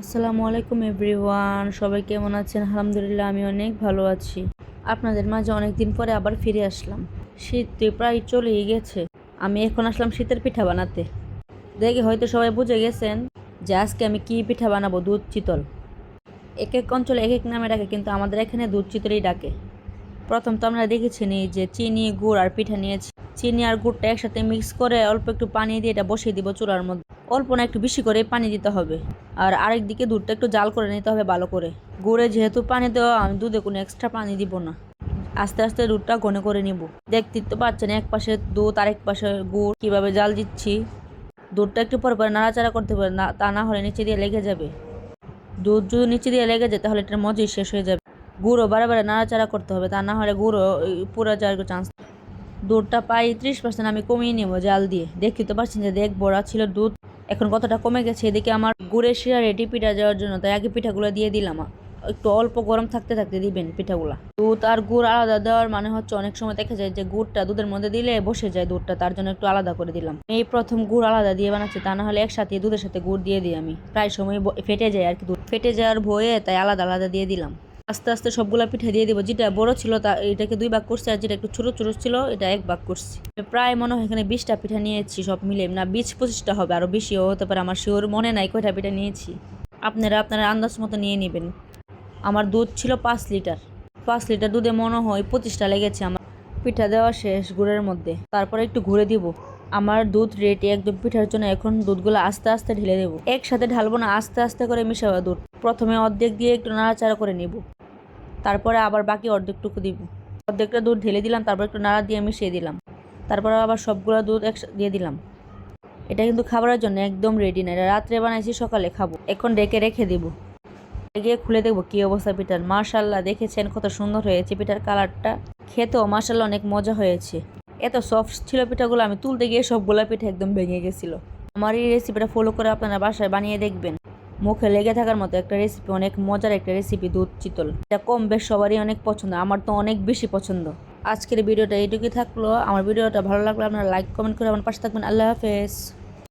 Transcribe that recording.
আসসালামু আলাইকুম এভরিওয়ান, সবাই কেমন আছেন? আলহামদুলিল্লাহ, আমি অনেক ভালো আছি। আপনাদের মাঝে অনেক দিন পরে আবার ফিরে আসলাম। শীত তো প্রায় চলেই গেছে। আমি এখন আসলাম শীতের পিঠা বানাতে। দেখে হয়তো সবাই বুঝে গেছেন যে আজকে আমি কি পিঠা বানাবো। দুধ চিতল। এক এক অঞ্চলে এক এক নামে ডাকে, কিন্তু আমাদের এখানে দুধ চিতলই ডাকে। প্রথম তো আমরা দেখেছিনি যে চিনি, গুড় আর পিঠা নিয়েছি। চিনি আর গুড়টা একসাথে মিক্স করে অল্প একটু পানি দিয়ে এটা বসিয়ে দিব চুলার মধ্যে। অল্প না, একটু বেশি করে পানি দিতে হবে। আর আরেক দিকে দুধটা একটু জাল করে নিতে হবে ভালো করে। গুড়ে যেহেতু পানি দেওয়া, আমি দুধে কোনো এক্সট্রা পানি দিব না। আস্তে আস্তে দুধটা ঘন করে নিব। দেখতে তো পাচ্ছেন, এক পাশে দুধ আর এক পাশে গুড় কিভাবে জাল দিচ্ছি। দুধটা একটু পর পর নাড়াচাড়া করতে হবে, না তা না হলে নিচে দিয়ে লেগে যাবে। দুধ যদি নিচে দিয়ে লেগে যায় তাহলে এটার মজাই শেষ হয়ে যাবে। গুঁড়ো বারে বারে নাড়াচাড়া করতে হবে, তা না হলে গুঁড়ো পুরো যাওয়ার চান্স। দুধটা প্রায় 30% আমি কমিয়ে নেবো জাল দিয়ে। দেখতে তো পাচ্ছেন যে দেখ বড়া ছিল দুধ, এখন কতটা কমে গেছে। এদিকে আমার গুড়ের শিরা রেডি পিঠা যাওয়ার জন্য, তাই আগে পিঠাগুলো দিয়ে দিলাম। একটু অল্প গরম থাকতে থাকতে দিবেন পিঠাগুলা। দুধ আর গুড় আলাদা দেওয়ার মানে হচ্ছে, অনেক সময় দেখা যায় যে গুড়টা দুধের মধ্যে দিলে বসে যায় দুধটা, তার জন্য একটু আলাদা করে দিলাম। এই প্রথম গুড় আলাদা দিয়ে বানাচ্ছি, তা না হলে একসাথে দুধের সাথে গুড় দিয়ে দিই আমি। প্রায় সময় ফেটে যায় আর কি, দুধ ফেটে যাওয়ার ভয়ে তাই আলাদা আলাদা দিয়ে দিলাম। আস্তে আস্তে সবগুলা পিঠা দিয়ে দিব। যেটা বড় ছিল তা এটাকে 2 ভাগ করছি, আর যেটা একটু ছোট ছোট ছিল এটা 1 ভাগ করছি। প্রায় মনে হয় এখানে 20টা পিঠা নিয়েছি সব মিলে, না 20-25টা হবে, আরো বেশিও হতে পারে। আমার শিওর মনে নাই কয়টা পিঠা নিয়েছি। আপনারা আন্দাজ মতো নিয়ে নেবেন। আমার দুধ ছিল 5 লিটার। 5 লিটার দুধে মনে হয় 25টা লেগেছে আমার। পিঠা দেওয়া শেষ গুড়ের মধ্যে, তারপরে একটু ঘুরে দিব। আমার দুধ রেডি একদম পিঠার জন্য। এখন দুধগুলো আস্তে আস্তে ঢেলে দেবো, একসাথে ঢালবো না, আস্তে আস্তে করে মিশাবো দুধ। প্রথমে অর্ধেক দিয়ে একটু নাড়াচাড়া করে নিব, তারপরে আবার বাকি অর্ধেকটুকু দিব। অর্ধেকটা দুধ ঢেলে দিলাম, তারপর একটু নাড়া দিয়ে মিশিয়ে দিলাম, তারপরে আবার সবগুলো দুধ একসাথে দিয়ে দিলাম। এটা কিন্তু খাবারের জন্য একদম রেডি না, এটা রাত্রে বানাইছি সকালে খাবো। এখন ডেকে রেখে দিব। গিয়ে খুলে দেখবো কি অবস্থা পিঠার। মাশাল্লাহ, দেখেছেন কত সুন্দর হয়েছে পিঠার কালারটা। খেতেও মাশাল্লাহ অনেক মজা হয়েছে। এত সফট ছিল পিঠাগুলো, আমি তুলতে গিয়ে সবগুলা পিঠা একদম ভেঙে গেছিল। আমার এই রেসিপিটা ফলো করে আপনারা বাসায় বানিয়ে দেখবেন। মুখে লেগে থাকার মতো একটা রেসিপি, অনেক মজার একটা রেসিপি দুধ চিতল। এটা কম বেশ সবারই অনেক পছন্দ, আমার তো অনেক বেশি পছন্দ। আজকের ভিডিওটা এইটুকুই থাকলো। আমার ভিডিওটা ভালো লাগলে আপনারা লাইক কমেন্ট করে আমার পাশে থাকবেন। আল্লাহ হাফেজ।